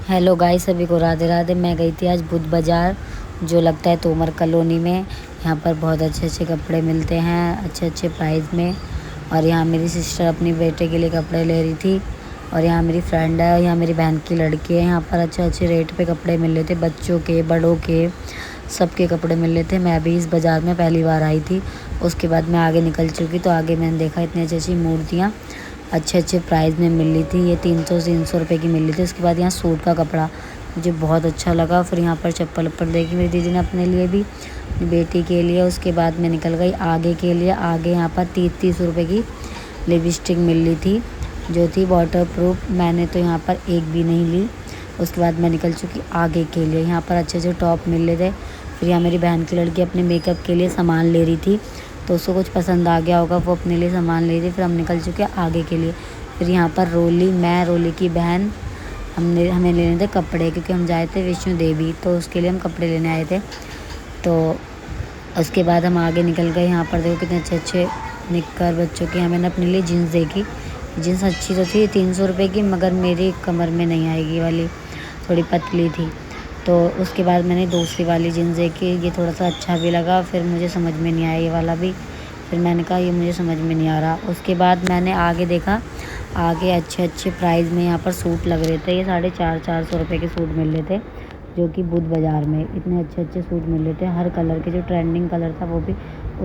Hello guys, सभी को राधे राधे। मैं गई थी आज बुध बाज़ार, जो लगता है तोमर कॉलोनी में। यहाँ पर बहुत अच्छे अच्छे कपड़े मिलते हैं अच्छे अच्छे प्राइस में। और यहाँ मेरी सिस्टर अपनी बेटे के लिए कपड़े ले रही थी। और यहाँ मेरी फ्रेंड है, यहाँ मेरी बहन की लड़की है। यहाँ पर अच्छे अच्छे रेट पे कपड़े मिल रहे थे, बच्चों के बड़ों के सबके कपड़े मिल रहे थे। मैं अभी इस बाज़ार में पहली बार आई थी। उसके बाद मैं आगे निकल चुकी, तो आगे मैंने देखा इतनी अच्छी अच्छी मूर्तियाँ अच्छे अच्छे प्राइस में मिल रही थी। ये 300 रुपये की मिल रही थी। उसके बाद यहाँ सूट का कपड़ा मुझे बहुत अच्छा लगा। फिर यहाँ पर चप्पल वप्पल देखी मेरी दीदी ने अपने लिए भी, अपनी बेटी के लिए। उसके बाद मैं निकल गई आगे के लिए। आगे यहाँ पर 30 रुपये की लिपस्टिक मिल रही थी, जो थी वाटर प्रूफ। मैंने तो यहाँ पर एक भी नहीं ली। उसके बाद मैं निकल चुकी आगे के लिए। यहाँ पर अच्छे अच्छे टॉप मिल रहे थे। फिर यहाँ मेरी बहन की लड़की अपने मेकअप के लिए सामान ले रही थी, तो उसको कुछ पसंद आ गया होगा, वो अपने लिए सामान ले रही। फिर हम निकल चुके आगे के लिए। फिर यहाँ पर रोली की बहन हमें लेने थे कपड़े, क्योंकि हम जाए थे वैष्णो देवी, तो उसके लिए हम कपड़े लेने आए थे। तो उसके बाद हम आगे निकल गए। यहाँ पर देखो कितने अच्छे अच्छे निक्कर बच्चों के। मैंने अपने लिए जीन्स देखी। जीन्स अच्छी तो थी 300 रुपये की, मगर मेरी कमर में नहीं आएगी वाली, थोड़ी पतली थी। तो उसके बाद मैंने दूसरी वाली जीन्स देखी, ये थोड़ा सा अच्छा भी लगा। फिर मुझे समझ में नहीं आया ये वाला भी। फिर मैंने कहा ये मुझे समझ में नहीं आ रहा। उसके बाद मैंने आगे देखा, आगे अच्छे अच्छे प्राइस में यहाँ पर सूट लग रहे थे। ये 450 रुपये के सूट मिल रहे थे, जो कि बुध बाज़ार में इतने अच्छे अच्छे सूट मिल रहे थे, हर कलर के। जो ट्रेंडिंग कलर था वो भी।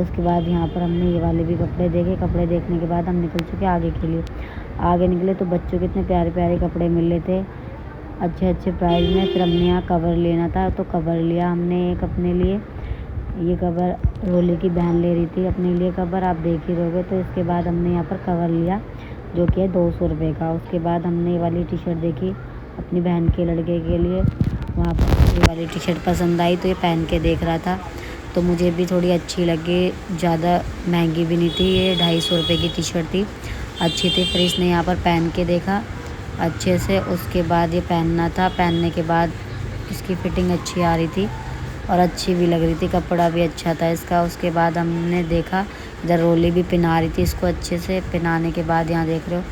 उसके बाद यहाँ पर हमने ये वाले भी कपड़े देखे। कपड़े देखने के बाद हम निकल चुके आगे के लिए। आगे निकले तो बच्चों के इतने प्यारे प्यारे कपड़े मिल रहे थे अच्छे अच्छे प्राइस में। फिर हमने यहाँ कवर लेना था, तो कवर लिया हमने एक अपने लिए। ये कवर रोली की बहन ले रही थी अपने लिए कवर, आप देख ही रहोगे। तो इसके बाद हमने यहाँ पर कवर लिया, जो कि है 200 रुपये का। उसके बाद हमने ये वाली टी शर्ट देखी अपनी बहन के लड़के के लिए। वहाँ पर ये वाली टी शर्ट पसंद आई, तो ये पहन के देख रहा था, तो मुझे भी थोड़ी अच्छी लगी। ज़्यादा महंगी भी नहीं थी, ये 250 रुपये की टी शर्ट थी, अच्छी थी। फिर इसने यहाँ पर पहन के देखा अच्छे से। उसके बाद ये पहनना था। पहनने के बाद इसकी फ़िटिंग अच्छी आ रही थी और अच्छी भी लग रही थी, कपड़ा भी अच्छा था इसका। उसके बाद हमने देखा इधर रोली भी पहना रही थी इसको अच्छे से। पहनाने के बाद यहाँ देख रहे हो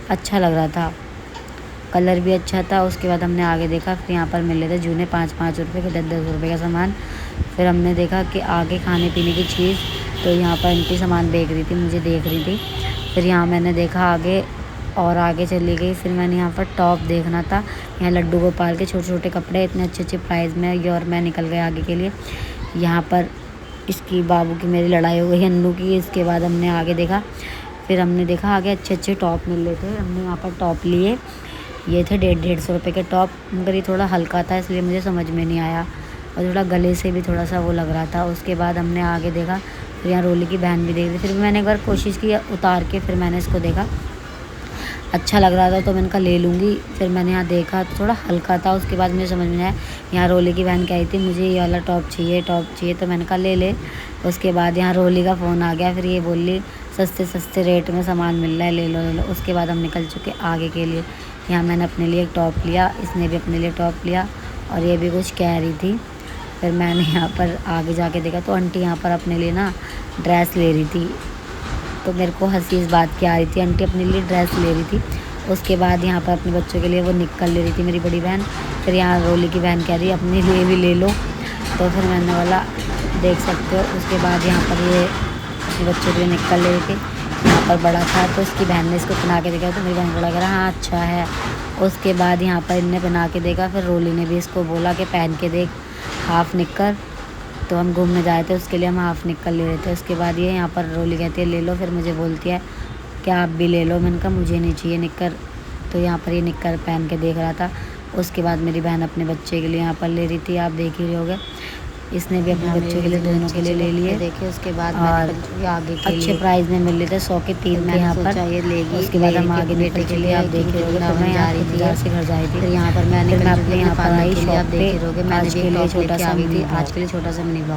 अच्छा लग रहा था, कलर भी अच्छा था। उसके बाद हमने आगे देखा, फिर यहाँ पर मिल रहे थे जूने 5-5 रुपये के, 10-10 रुपये का सामान। फिर हमने देखा कि आगे खाने पीने की चीज़, तो यहाँ पर आंटी सामान बेच रही थी, मुझे देख रही थी। फिर यहाँ मैंने देखा आगे और आगे चली गई। फिर मैंने यहाँ पर टॉप देखना था। यहाँ लड्डू गोपाल के छोटे छोटे कपड़े इतने अच्छे अच्छे प्राइस में। ये और मैं निकल गए आगे के लिए। यहाँ पर इसकी बाबू की मेरी लड़ाई हो गई अन्नू की। इसके बाद हमने आगे देखा, फिर हमने देखा आगे अच्छे अच्छे टॉप मिल रहे थे। हमने यहाँ पर टॉप लिए, ये थे 150 रुपये के टॉप, मगर ये थोड़ा हल्का था इसलिए मुझे समझ में नहीं आया, और थोड़ा गले से भी थोड़ा सा वो लग रहा था। उसके बाद हमने आगे देखा, फिर यहाँ रोली की बहन भी देख रही। फिर मैंने एक बार कोशिश की उतार के, फिर मैंने इसको देखा अच्छा लग रहा था, तो मैंने कहा ले लूँगी। फिर मैंने यहाँ देखा तो थोड़ा हल्का था। उसके बाद मुझे समझ में आया, यहाँ रोली की बहन कह रही थी मुझे ये वाला टॉप चाहिए, तो मैंने कहा ले ले। उसके बाद यहाँ रोली का फ़ोन आ गया, फिर ये बोली सस्ते सस्ते रेट में सामान मिल रहा है, ले लो ले लो। उसके बाद हम निकल चुके आगे के लिए। यहाँ मैंने अपने लिए एक टॉप लिया, इसने भी अपने लिए टॉप लिया, और ये भी कुछ कह रही थी। फिर मैंने यहाँ पर आगे जाके देखा, तो आंटी यहाँ पर अपने लिए ना ड्रेस ले रही थी, तो मेरे को हंसी इस बात की आ रही थी, आंटी अपने लिए ड्रेस ले रही थी। उसके बाद यहाँ पर अपने बच्चों के लिए वो निक्कर ले रही थी मेरी बड़ी बहन। फिर यहाँ रोली की बहन कह रही अपने लिए भी ले लो, तो फिर मैंने बोला देख सकते हो। उसके बाद यहाँ पर ये अपने बच्चों के लिए निक्कर ले रही थी, यहाँ पर बड़ा था, तो उसकी बहन ने इसको पहना के देखा, तो मेरी बहन बड़ा कह रहा हाँ अच्छा है। उसके बाद यहाँ पर इनने पहना के देखा, फिर रोली ने भी इसको बोला कि पहन के देख हाफ़ निक्कर। तो हम घूमने जाए थे, उसके लिए हम हाफ़ निक्कर ले रहे थे। उसके बाद ये यहाँ पर रोली कहती है ले लो, फिर मुझे बोलती है क्या आप भी ले लो। मैंने कहा मुझे नहीं चाहिए निक्कर। तो यहाँ पर ये निक्कर पहन के देख रहा था। उसके बाद मेरी बहन अपने बच्चे के लिए यहाँ पर ले रही थी, आप देख ही रहे होगे। इसने भी अपने बच्चों के लिए दोनों के लिए ले लिए देखे। उसके बाद और आगे के अच्छे प्राइस में मिल रहे थे, 100 के 3 थे यहाँ पर ये लेगी। उसके बाद हम आगे बेटे के लिए आप देख रहे होगे, तो मैं जा रही थी घर से घर जाई थी। फिर यहाँ पर मैंने अपने यहाँ पर आई शॉप पे। आज के लिए छोटा सा मिनी ब्लॉग।